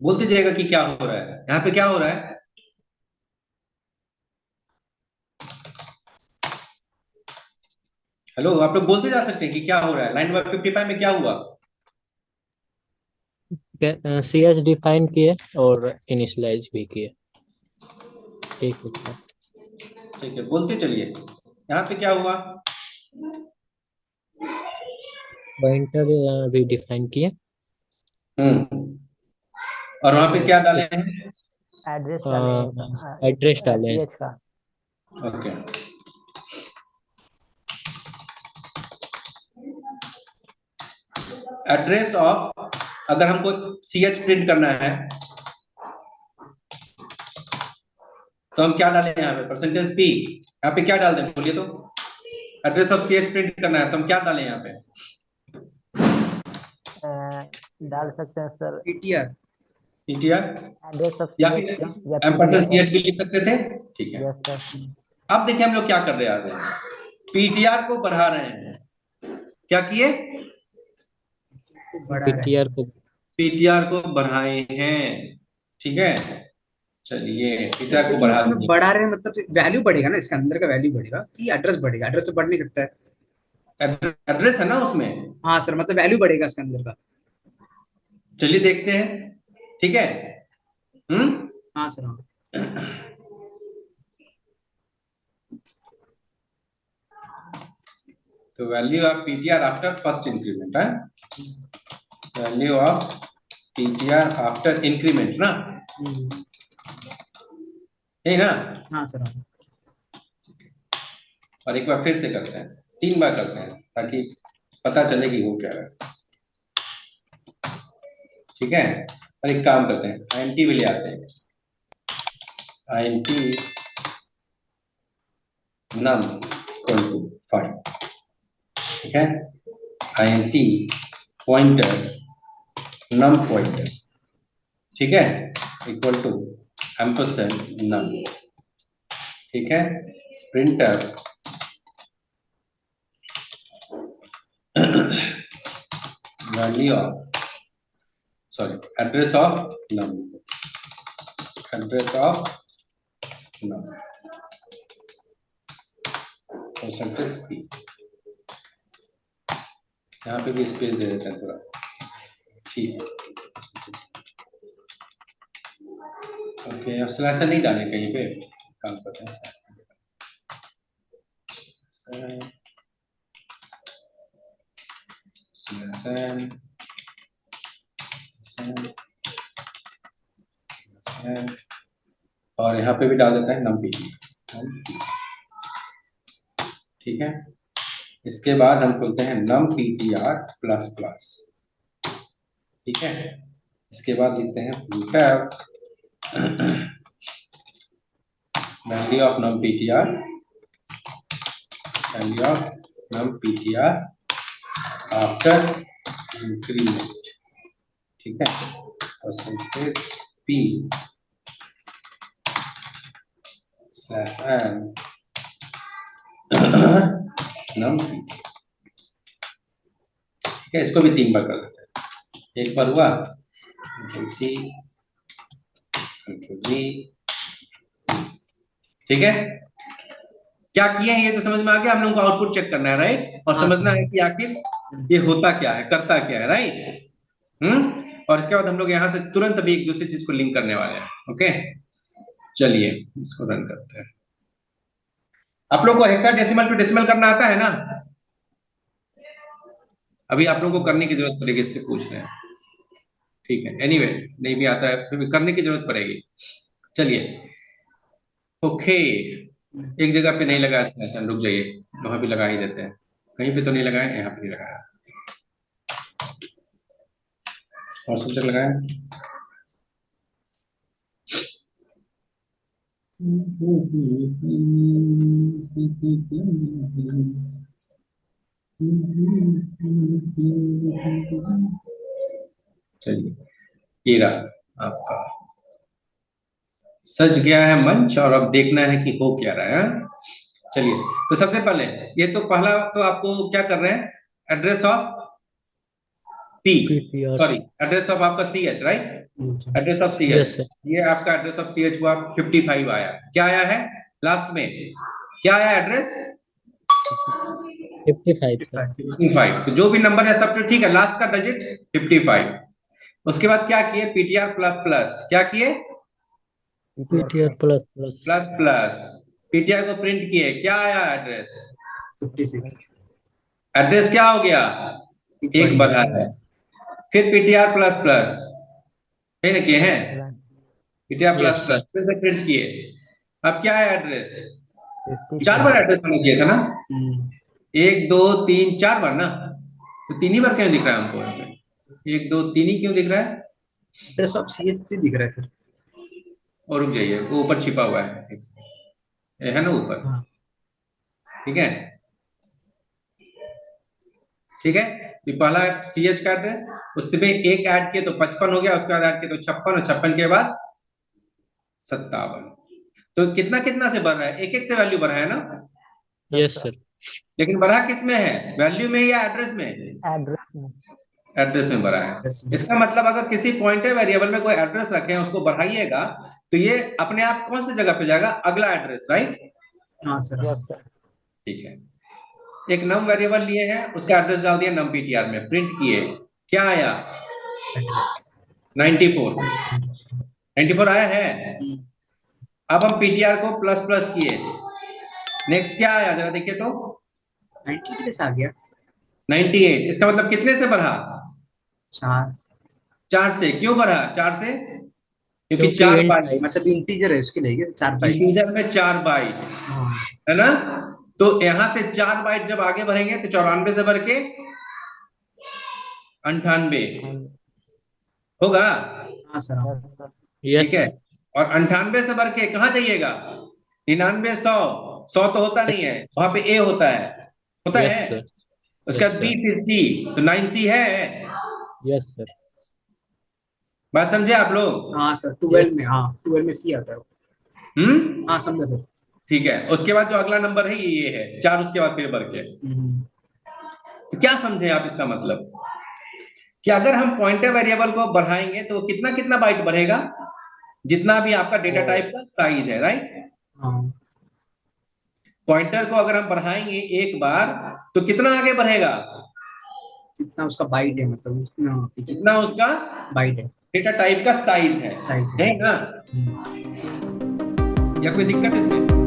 बोलते जाएगा कि क्या हो रहा है, यहाँ पे क्या हो रहा है। हेलो, आप लोग बोलते जा सकते हैं कि क्या हो रहा है, लाइन नंबर 55 में क्या हुआ। सी एच डिफाइन किए और इनिशियलाइज भी किए। ठीक है सर। ठीक है, बोलते चलिए, यहाँ पे क्या हुआ। पॉइंटर भी डिफाइन किए हम्म। और वहां पे और क्या डाले हैं। एड्रेस डाले हैं एड्रेस डाले सी हैं। एच का। ओके। एड्रेस ऑफ, अगर हमको सी एच प्रिंट करना है तो हम क्या डालें यहाँ पे, परसेंटेज पी। यहाँ पे क्या डाल दें बोलिए तो। Address of C H print करना है तो हम क्या डालें यहाँ पे। अ, डाल सकते हैं sir PTR. PTR, address of या सी फिर एच या M percent C PTR. H भी लिख सकते थे। ठीक है। Yes sir. अब देखिए हम लोग क्या कर रहे हैं आगे, पीटीआर को बढ़ा रहे हैं। क्या किए, को बढ़ा रहे हैं। पीटीआर को। पीटीआर को बढ़ाए हैं। ठीक है, चलिए सर पीटीआर को लेकिन बढ़ा इसमें देंगे। बढ़ा रहे हैं मतलब वैल्यू बढ़ेगा ना, इसके अंदर का वैल्यू बढ़ेगा कि एड्रेस बढ़ेगा? एड्रेस तो बढ़ नहीं सकता है। एड्रेस है ना उसमें। हाँ सर, मतलब वैल्यू बढ़ेगा इसके अंदर का। चलिए देखते हैं। ठीक है। हम्म। हाँ सर हाँ। तो value of PTR after first increment है, value of PTR after increment ना, हम्म, है ना। हाँ सर हाँ। और एक बार फिर से करते हैं, 3 बार करते हैं ताकि पता चले कि वो क्या है। ठीक है। और एक काम करते हैं, आईएनटी भी ले आते हैं, आईएनटी नम इक्वल टू 5। ठीक है, आईएनटी पॉइंटर नम पॉइंटर, ठीक है, इक्वल टू एम्परसेंड नम। ठीक है, printer value of, sorry, address of num, address of num percentage P. यहाँ पे भी स्पेस दे देते हैं थोड़ा। ठीक है, ओके। अब स्लैशर नहीं डाले कहीं पे, काम करते हैं स्लैशर, स्लैशर, स्लैशर, स्लैशर। और यहाँ पे भी डाल देता है नम पी। ठीक है, इसके बाद हम खोलते हैं नम पीटीआर प्लस प्लस। ठीक है, इसके बाद लिखते हैं value of num PTR, value of num PTR after increment. ठीक है, percentage P slash N num P. ठीक है, इसको भी 3 बार कर देते हैं। एक बार हुआ, कंट्रोल सी, कंट्रोल वी। ठीक है, क्या किए हैं ये तो समझ में आ गया। हम लोग को आउटपुट चेक करना है, राइट, और हाँ सर समझना हाँ। है कि आखिर ये होता क्या है, करता क्या है, राइट। और इसके बाद हम लोग यहाँ से तुरंत अभी एक दूसरी चीज को लिंक करने वाले हैं। ओके, चलिए इसको रन करते हैं। आप लोग को हेक्साडेसिमल टू डेसिमल करना आता है ना। अभी आप लोगों को करने की जरूरत पड़ेगी, इसलिए पूछ रहे हैं। ठीक है, एनीवे नहीं भी आता है फिर भी करने की जरूरत पड़ेगी। चलिए, ओके। एक जगह पे नहीं लगा स्टेशन, रुक जाइए, वहां भी लगा ही देते हैं। कहीं पे तो नहीं लगाए, यहाँ पे नहीं लगाया, और सब जगह लगाए। चलिए, ये रहा आपका, सज गया है मंच, और अब देखना है कि हो क्या रहा है। चलिए, तो सबसे पहले ये तो पहला तो आपको क्या कर रहे हैं, address of P, PTR. Sorry address of आपका सी एच, राइट। अच्छा। Address of C Yes, H, sir. ये आपका एड्रेस ऑफ सी एच हुआ 55 आया। क्या आया है लास्ट में, क्या आया एड्रेस 55, sir. 55। तो जो भी नंबर है सब तो ठीक है, लास्ट का डिजिट 55। उसके बाद क्या किए, पीटीआर प्लस प्लस, क्या किए PTR plus plus. Plus plus, PTR को प्रिंट किए, क्या आया एड्रेस, 56 एड्रेस क्या हो गया, एक बढ़ा है। फिर पीटीआर प्लस प्लस है ना, किए हैं PTR plus Yes, plus, sir. फिर से प्रिंट किए। अब क्या है एड्रेस, 56 चार बार एड्रेस होना चाहिए था ना, हम्म, 1 2 3 4 बार ना, तो 3 ही बार क्यों दिख रहा है हमको यहाँ पे, 1 2 3 ही क्यों दिख रहा है। एड्रेस ऑफ सीएचटी दिख रहा है सर। और रुक जाइए, वो ऊपर छिपा हुआ है, ये है ना ऊपर, हाँ ठीक है ठीक है। तो पहला सी एच का एड्रेस, उसमें एक ऐड किए तो 55 हो गया, उसके बाद ऐड किए तो 56, और 56 के बाद 57। तो कितना कितना से बढ़ रहा है, एक एक से वैल्यू बढ़ा है ना, Yes, sir. लेकिन बढ़ा किस में है, वैल्यू में या एड्रेस में, एड्रेस में एड्रेस में बढ़ा है। एड्रेस में। इसका मतलब अगर किसी पॉइंटर वेरिएबल में कोई एड्रेस रखे हैं उसको बढ़ाइएगा तो ये अपने आप कौन सी जगह पे जाएगा, अगला एड्रेस, राइट। हाँ सर। यस सर ठीक है, एक नम वेरिएबल लिए हैं, उसका एड्रेस डाल दिया नम पीटीआर में, प्रिंट किए, क्या आया एड्रेस 94, 94 आया है। अब हम पीटीआर को प्लस प्लस किए, नेक्स्ट क्या आया जरा देखिए तो, 90 कैसे आ गया? 98। इसका मतलब कितने से बढ़ा, 4, 4 से। क्यों बढ़ा 4 से, क्योंकि क्योंकि 4 int बाइट, type. मतलब इंटीजर है उसके लिए 4 बाइट। इंटीजर में 4 बाइट हाँ है ना, तो यहां से 4 बाइट जब आगे बढ़ेंगे तो 94 से बढ़ के 98 होगा, हाँ सर। हाँ यस सर Yes, ठीक है। sir. और 98 से बढ़ के कहाँ जाइएगा, 99 100, 100 तो होता नहीं है, वहां पे ए होता है Yes, sir. उसका Yes, बी sir. फिर सी, तो 9C है। Yes, sir. बात समझे आप लोग, हाँ सर 12 में, हाँ 12 में सी आता है। हाँ समझा सर। ठीक है। उसके बाद जो अगला नंबर है ये है 4, उसके बाद फिर बढ़ के, तो क्या समझे आप इसका मतलब, कि अगर हम पॉइंटर वेरिएबल को बढ़ाएंगे तो कितना कितना बाइट बढ़ेगा, जितना भी आपका डेटा टाइप का साइज है, राइट। हाँ पॉइंटर को अगर हम बढ़ाएंगे एक बार तो कितना आगे बढ़ेगा, कितना उसका बाइट है, मतलब उसमें जितना उसका बाइट है, डेटा टाइप का साइज है साइज है है। ना। या कोई दिक्कत इसमें।